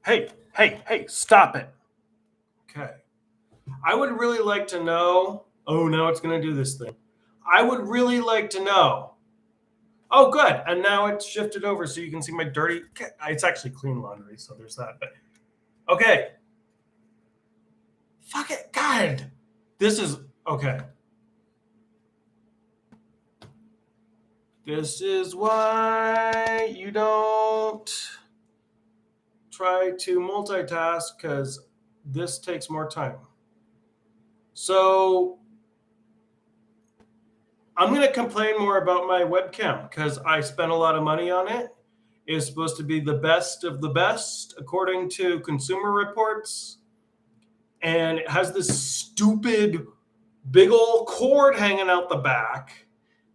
Hey, stop it. Okay. I would really like to know. Oh, now it's going to do this thing. I would really like to know. Oh, good. And now it's shifted over so you can see my dirty. It's actually clean laundry, so there's that. But okay. Fuck it. God. This is. Okay. This is why you don't try to multitask, because this takes more time. So I'm going to complain more about my webcam because I spent a lot of money on it. It's supposed to be the best of the best, according to Consumer Reports. And it has this stupid big old cord hanging out the back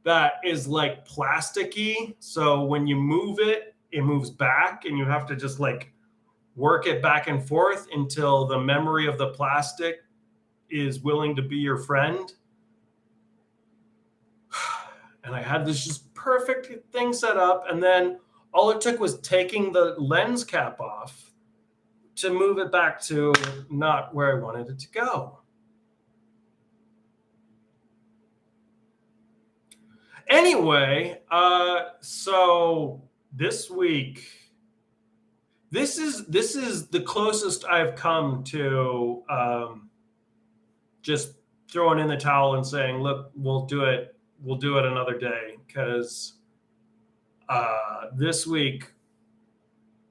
that is like plasticky. So when you move it, it moves back, and you have to just like work it back and forth until the memory of the plastic is willing to be your friend. And I had this just perfect thing set up, and then all it took was taking the lens cap off to move it back to not where I wanted it to go. Anyway, so this week, this is the closest I've come to just throwing in the towel and saying, look, we'll do it another day, because this week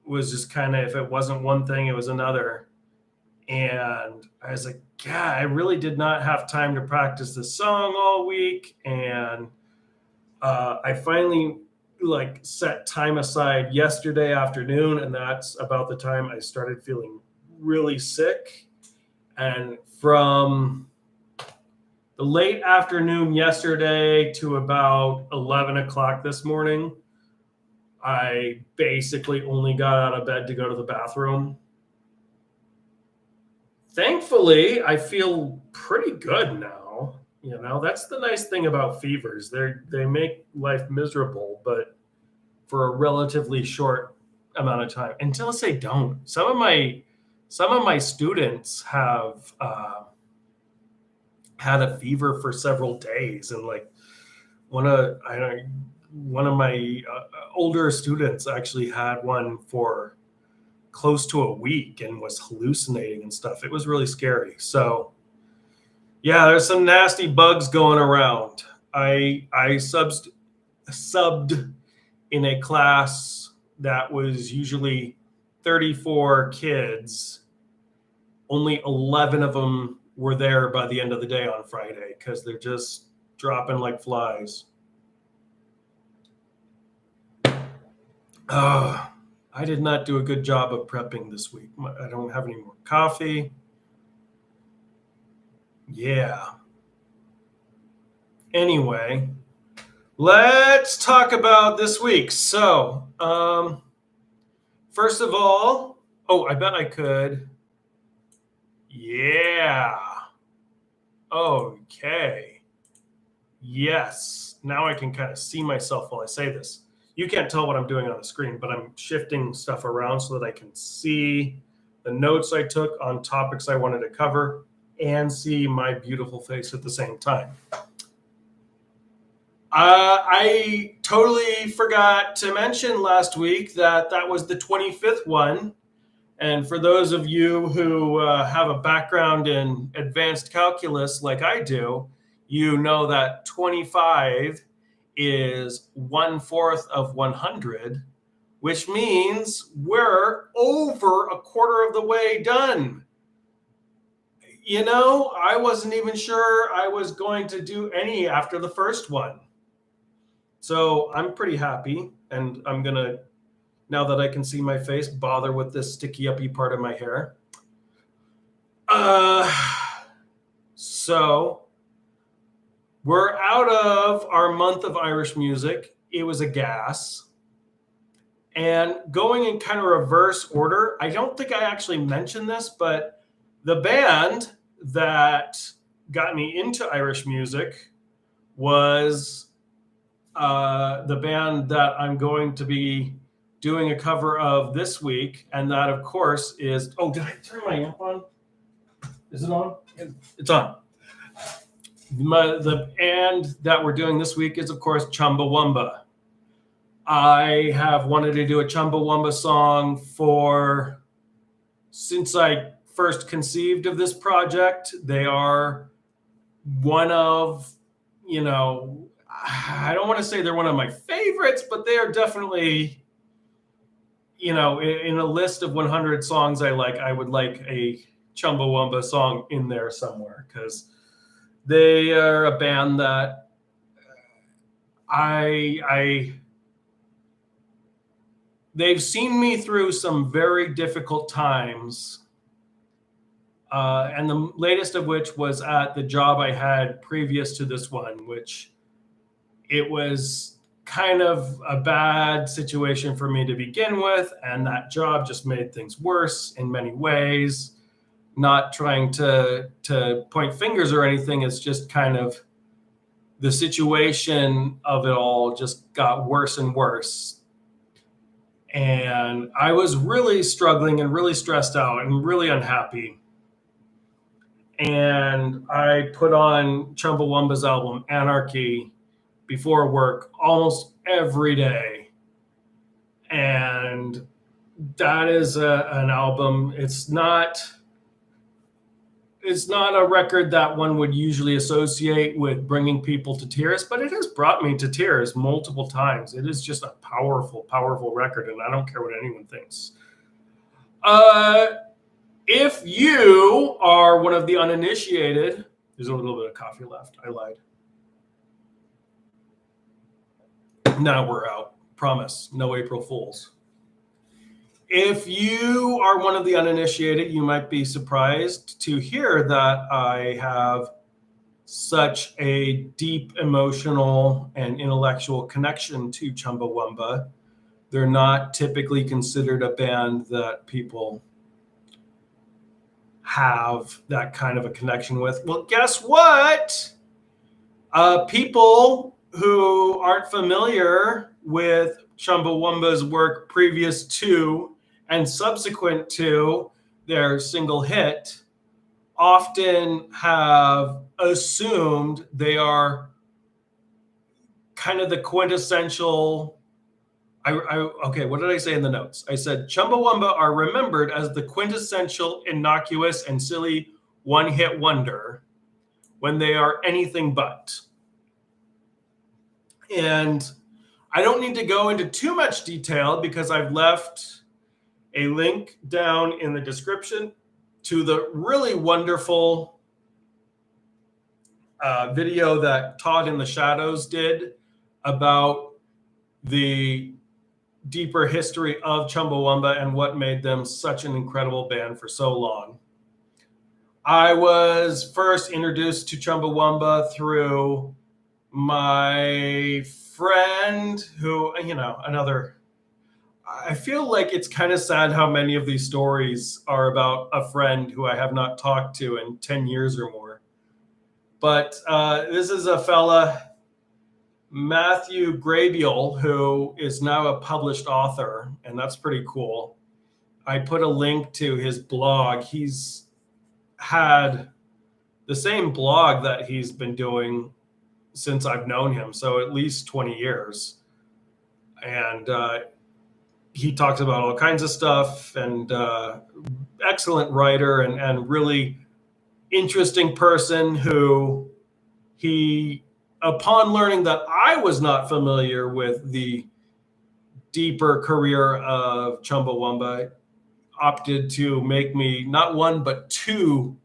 was just kind of, if it wasn't one thing, it was another. And I was like, yeah, I really did not have time to practice this song all week. And I finally like set time aside yesterday afternoon, and that's about the time I started feeling really sick. And from the late afternoon yesterday to about 11 o'clock this morning, I basically only got out of bed to go to the bathroom. Thankfully, I feel pretty good now. You know, that's the nice thing about fevers. They make life miserable, but for a relatively short amount of time. Until they don't. Some of my students have had a fever for several days, and like one of my older students actually had one for close to a week and was hallucinating and stuff. It was really scary. So yeah, there's some nasty bugs going around. I subbed in a class that was usually 34 kids. Only 11 of them were there by the end of the day on Friday, because they're just dropping like flies. I did not do a good job of prepping this week. I don't have any more coffee. Yeah. Anyway, let's talk about this week. So, first of all, I bet I could. Yeah. Okay. Yes. Now I can kind of see myself while I say this. You can't tell what I'm doing on the screen, but I'm shifting stuff around so that I can see the notes I took on topics I wanted to cover and see my beautiful face at the same time. I totally forgot to mention last week that was the 25th one. And for those of you who have a background in advanced calculus like I do, you know that 25 is 1/4 of 100, which means we're over a quarter of the way done. You know, I wasn't even sure I was going to do any after the first one. So I'm pretty happy, and I'm going to, now that I can see my face, bother with this sticky uppy part of my hair. So we're out of our month of Irish music. It was a gas. And going in kind of reverse order, I don't think I actually mentioned this, but the band that got me into Irish music was the band that I'm going to be doing a cover of this week, and that, of course, is... Oh, did I turn my amp on? Is it on? It's on. The band that we're doing this week is, of course, Chumbawamba. I have wanted to do a Chumbawamba song since I first conceived of this project. They are one of, I don't want to say they're one of my favorites, but they are definitely, in a list of 100 songs I like, I would like a Chumbawamba song in there somewhere, because they are a band that they've seen me through some very difficult times. And the latest of which was at the job I had previous to this one, which it was kind of a bad situation for me to begin with. And that job just made things worse in many ways. Not trying to point fingers or anything. It's just kind of the situation of it all just got worse and worse. And I was really struggling and really stressed out and really unhappy. And I put on Chumbawamba's album, Anarchy, before work almost every day. And that is an album. It's not a record that one would usually associate with bringing people to tears, but it has brought me to tears multiple times. It is just a powerful, powerful record, and I don't care what anyone thinks. If you are one of the uninitiated, there's a little bit of coffee left. I lied. Now we're out. Promise. No April Fools. If you are one of the uninitiated, you might be surprised to hear that I have such a deep emotional and intellectual connection to Chumbawamba. They're not typically considered a band that people have that kind of a connection with. Well, guess what? People who aren't familiar with Chumbawamba's work previous to and subsequent to their single hit often have assumed they are kind of the quintessential... Okay, what did I say in the notes? I said Chumbawamba are remembered as the quintessential innocuous and silly one-hit wonder when they are anything but. And I don't need to go into too much detail because I've left a link down in the description to the really wonderful video that Todd in the Shadows did about the deeper history of Chumbawamba and what made them such an incredible band for so long. I was first introduced to Chumbawamba through my friend who, I feel like it's kind of sad how many of these stories are about a friend who I have not talked to in 10 years or more. But this is a fella, Matthew Grabiel, who is now a published author, and that's pretty cool. I put a link to his blog. He's had the same blog that he's been doing since I've known him, so at least 20 years. And he talks about all kinds of stuff, and excellent writer and really interesting person who upon learning that I was not familiar with the deeper career of Chumbawamba, opted to make me not one, but 2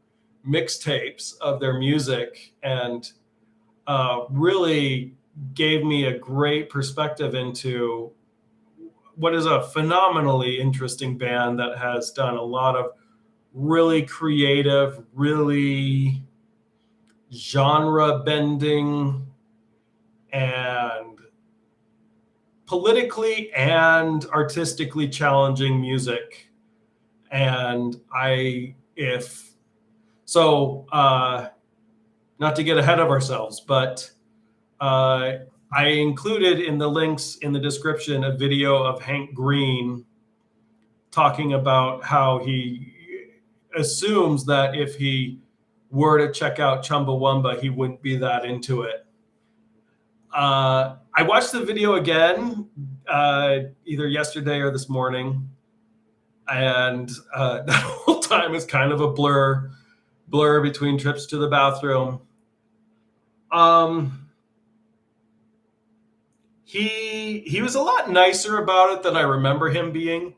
mixtapes of their music, and really gave me a great perspective into what is a phenomenally interesting band that has done a lot of really creative, really genre-bending and politically and artistically challenging music. And not to get ahead of ourselves, but I included in the links in the description a video of Hank Green talking about how he assumes that if he were to check out Chumbawamba, he wouldn't be that into it. I watched the video again either yesterday or this morning, and that whole time is kind of a blur between trips to the bathroom. He was a lot nicer about it than I remember him being,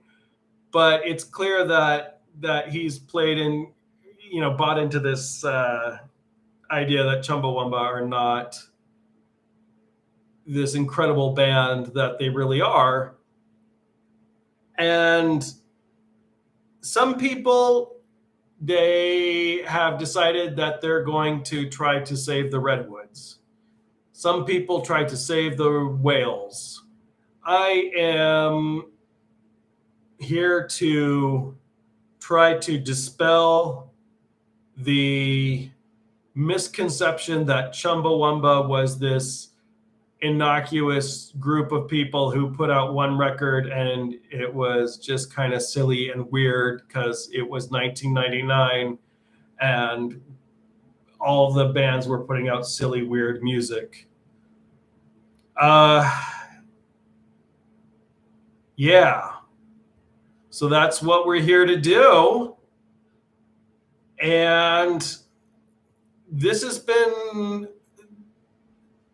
but it's clear that he's played in, bought into this idea that Chumbawamba are not this incredible band that they really are. And some people, they have decided that they're going to try to save the redwoods. Some people try to save the whales. I am here to try to dispel the misconception that Chumbawamba was this innocuous group of people who put out one record and it was just kind of silly and weird because it was 1999 and all the bands were putting out silly, weird music. Yeah. So that's what we're here to do. And this has been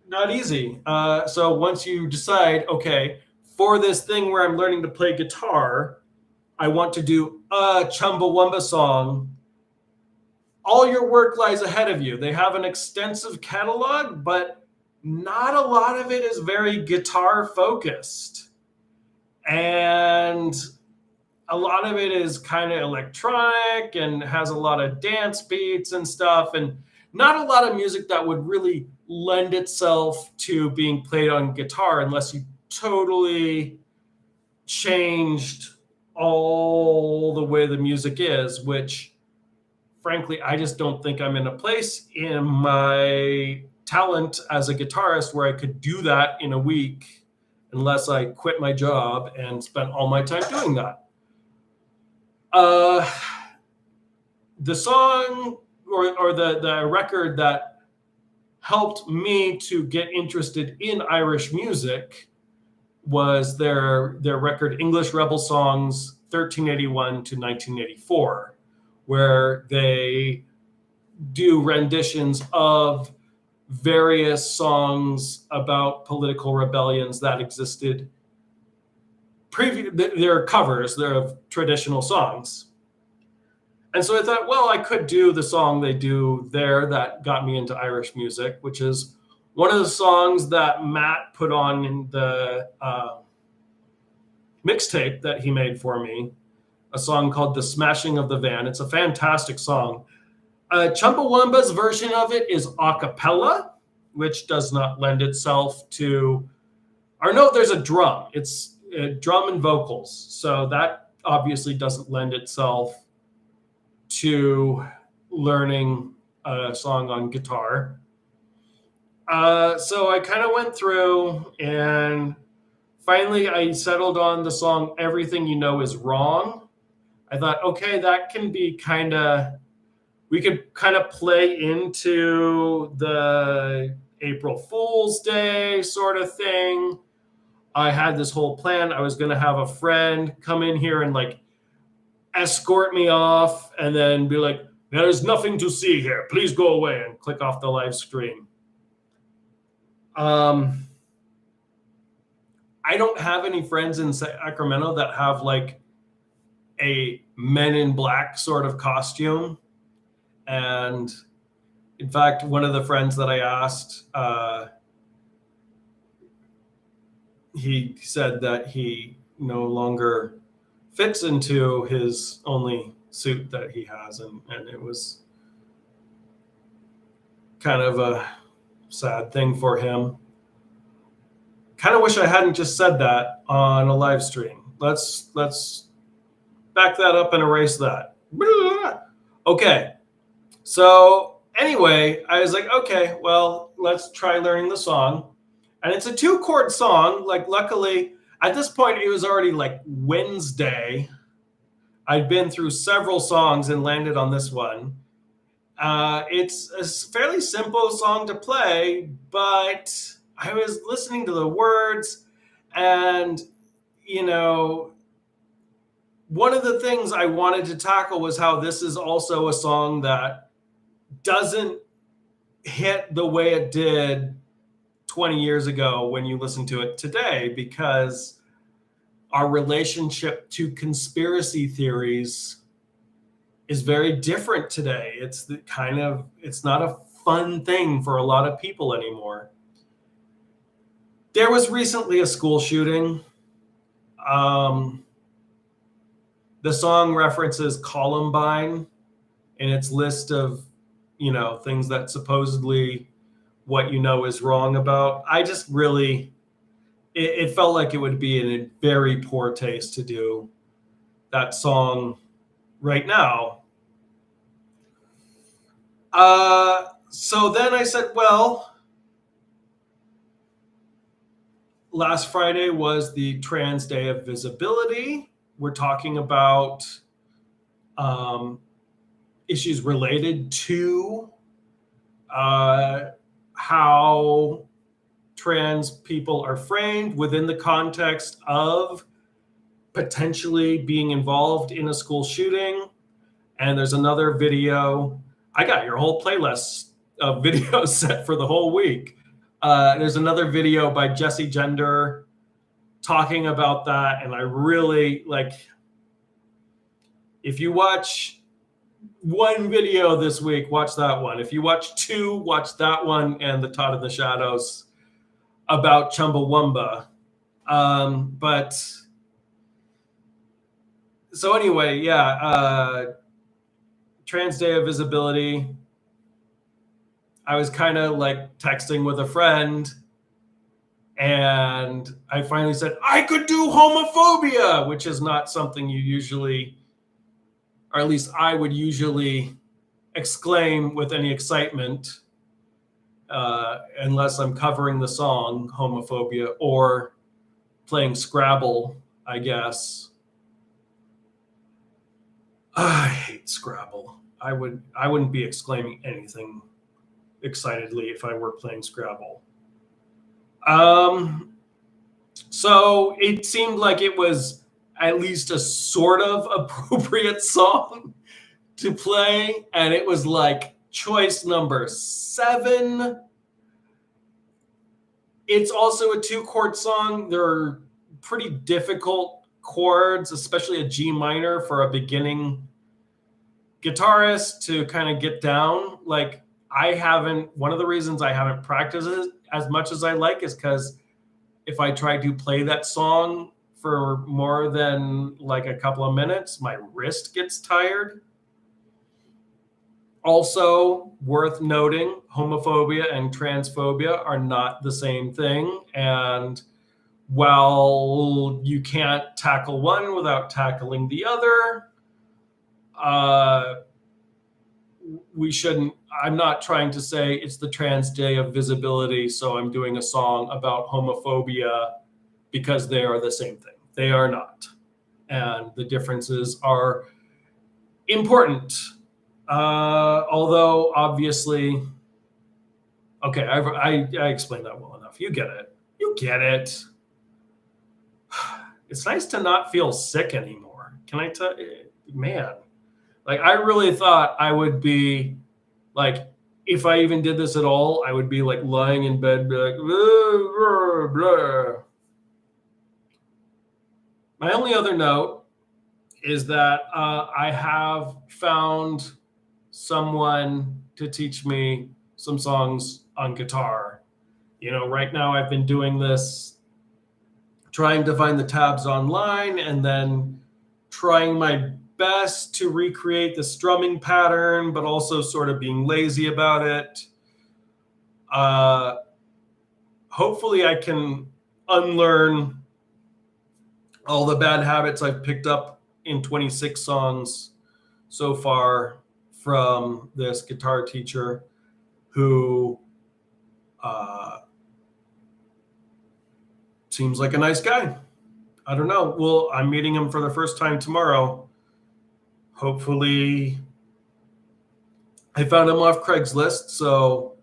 not easy. So once you decide, okay, for this thing where I'm learning to play guitar, I want to do a Chumbawamba song, all your work lies ahead of you. They have an extensive catalog, but not a lot of it is very guitar focused. And a lot of it is kind of electronic and has a lot of dance beats and stuff, and not a lot of music that would really lend itself to being played on guitar unless you totally changed all the way the music is, which frankly, I just don't think I'm in a place in my talent as a guitarist where I could do that in a week unless I quit my job and spent all my time doing that. The song or the record that helped me to get interested in Irish music was their record English Rebel Songs 1381 to 1984, where they do renditions of various songs about political rebellions that existed. They're covers, they're of traditional songs. And so I thought, well, I could do the song they do there that got me into Irish music, which is one of the songs that Matt put on in the mixtape that he made for me, a song called The Smashing of the Van. It's a fantastic song. Chumbawamba's version of it is a cappella, which does not lend itself to, or no, there's a drum. It's drum and vocals. So that obviously doesn't lend itself to learning a song on guitar. So I kind of went through and finally I settled on the song Everything You Know Is Wrong. I thought, okay, that can be we could kind of play into the April Fool's Day sort of thing. I had this whole plan. I was going to have a friend come in here and like escort me off and then be like, there's nothing to see here. Please go away, and click off the live stream. I don't have any friends in Sacramento that have like a Men in Black sort of costume. And in fact, one of the friends that I asked, he said that he no longer fits into his only suit that he has. And it was kind of a sad thing for him. Kind of wish I hadn't just said that on a live stream. Let's back that up and erase that. Okay. So anyway, I was like, okay, well, let's try learning the song. And it's a 2-chord song. Like, luckily, at this point, it was already like Wednesday. I'd been through several songs and landed on this one. It's a fairly simple song to play, but I was listening to the words, and, you know, one of the things I wanted to tackle was how this is also a song that doesn't hit the way it did 20 years ago when you listen to it today, because our relationship to conspiracy theories is very different today. It's not a fun thing for a lot of people anymore. There was recently a school shooting. The song references Columbine in its list of, things that supposedly what is wrong about. I just really, it felt like it would be in a very poor taste to do that song right now. So then I said, well, last Friday was the Trans Day of Visibility. We're talking about issues related to how trans people are framed within the context of potentially being involved in a school shooting. And there's another video. I got your whole playlist of videos set for the whole week. There's another video by Jesse Gender talking about that. And I really if you watch one video this week, watch that one. If you watch 2, watch that one and the Todd in the Shadows about Chumbawamba. But so anyway, Trans Day of Visibility. I was kind of texting with a friend, and I finally said, I could do Homophobia, which is not something you usually, or at least I would usually exclaim with any excitement, unless I'm covering the song Homophobia or playing Scrabble, I guess. I hate Scrabble. I wouldn't be exclaiming anything excitedly if I were playing Scrabble. So it seemed like it was at least a sort of appropriate song to play, and it was choice number 7. It's also a 2-chord song. They're pretty difficult chords, especially a G minor for a beginning guitarist to kind of get down. One of the reasons I haven't practiced it as much as I like is because if I try to play that song for more than a couple of minutes, my wrist gets tired. Also worth noting, homophobia and transphobia are not the same thing. And while you can't tackle one without tackling the other, I'm not trying to say it's the Trans Day of Visibility, so I'm doing a song about homophobia, because they are the same thing. They are not. And the differences are important. Although, obviously, okay, I explained that well enough. You get it. You get it. It's nice to not feel sick anymore. Can I tell you? Man. I really thought I would be if I even did this at all, I would be lying in bed, be like, blah, blah, blah. My only other note is that I have found someone to teach me some songs on guitar. Right now I've been doing this, trying to find the tabs online and then trying my best to recreate the strumming pattern, but also sort of being lazy about it. Hopefully I can unlearn all the bad habits I've picked up in 26 songs so far from this guitar teacher who seems like a nice guy. I don't know. Well, I'm meeting him for the first time tomorrow. Hopefully, I found him off Craigslist, so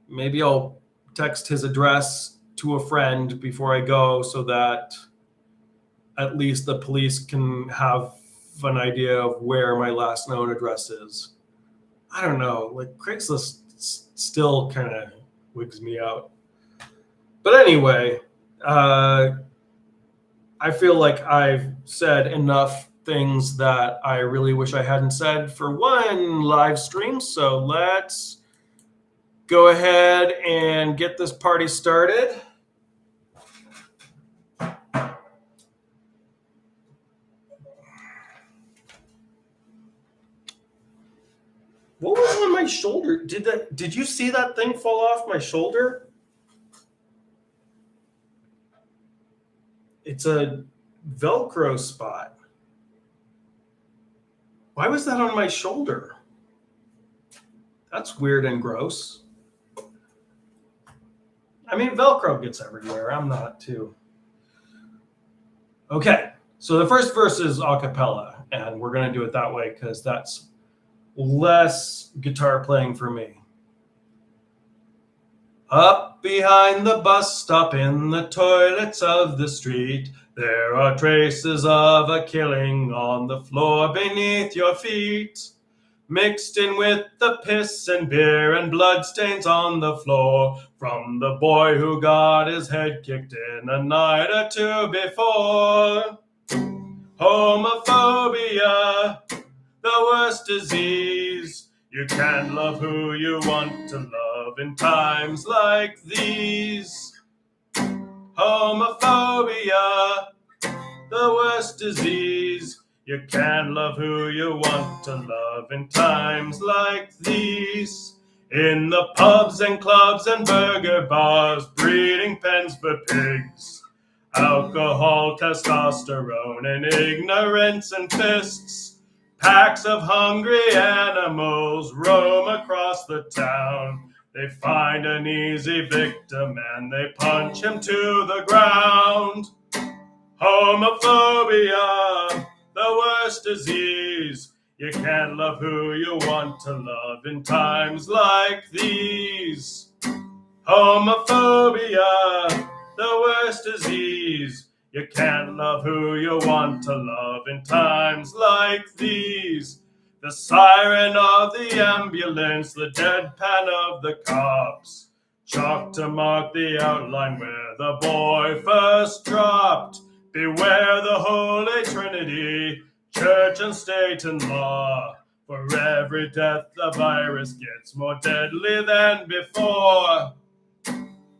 maybe I'll text his address to a friend before I go so that at least the police can have an idea of where my last known address is. I don't know. Like, Craigslist still kind of wigs me out. But anyway, I feel like I've said enough things that I really wish I hadn't said for one live stream. So let's go ahead and get this party started. What was on my shoulder? Did you see that thing fall off my shoulder? It's a Velcro spot. Why was that on my shoulder? That's weird and gross. I mean, Velcro gets everywhere. I'm not too. Okay, so the first verse is a cappella, and we're going to do it that way because that's less guitar playing for me. Up behind the bus stop in the toilets of the street, there are traces of a killing on the floor beneath your feet. Mixed in with the piss and beer and bloodstains on the floor from the boy who got his head kicked in a night or two before. Homophobia, the worst disease. You can't love who you want to love in times like these. Homophobia, the worst disease. You can't love who you want to love in times like these. In the pubs and clubs and burger bars, breeding pens for pigs. Alcohol, testosterone, and ignorance and fists. Packs of hungry animals roam across the town. They find an easy victim and they punch him to the ground. Homophobia, the worst disease. You can't love who you want to love in times like these. Homophobia, the worst disease. You can't love who you want to love in times like these. The siren of the ambulance, the deadpan of the cops, chalk to mark the outline where the boy first dropped. Beware the Holy Trinity, church and state and law. For every death the virus gets more deadly than before.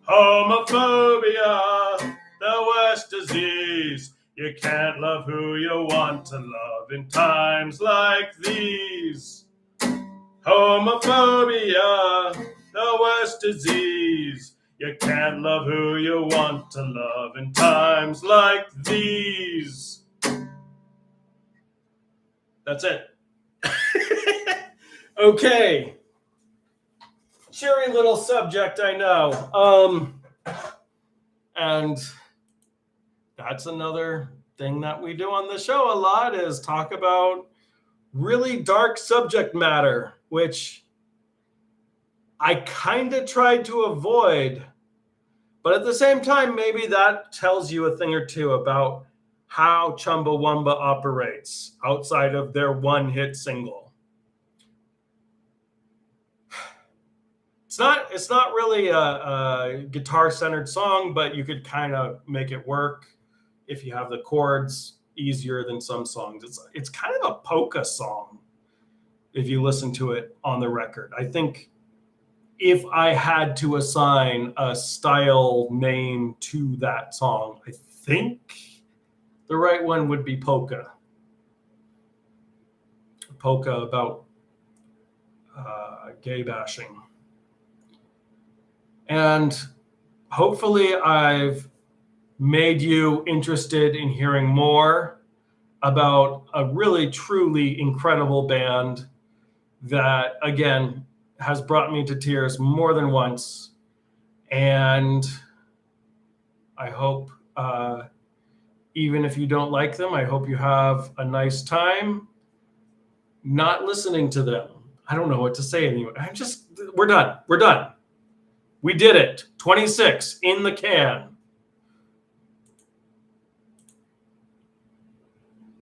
Homophobia, the worst disease. You can't love who you want to love in times like these. Homophobia, the worst disease. You can't love who you want to love in times like these. That's it. Okay. Cheery little subject, I know. And that's another thing that we do on the show a lot is talk about really dark subject matter, which I kind of tried to avoid. But at the same time, maybe that tells you a thing or two about how Chumbawamba operates outside of their one-hit single. It's not really a guitar-centered song, but you could kind of make it work if you have the chords easier than some songs. It's kind of a polka song if you listen to it on the record. I think if I had to assign a style name to that song, I think the right one would be polka. Polka about gay bashing. And hopefully I've made you interested in hearing more about a really, truly incredible band that, again, has brought me to tears more than once. And I hope, even if you don't like them, I hope you have a nice time not listening to them. I don't know what to say anyway. We're done. We're done. We did it. 26 in the can.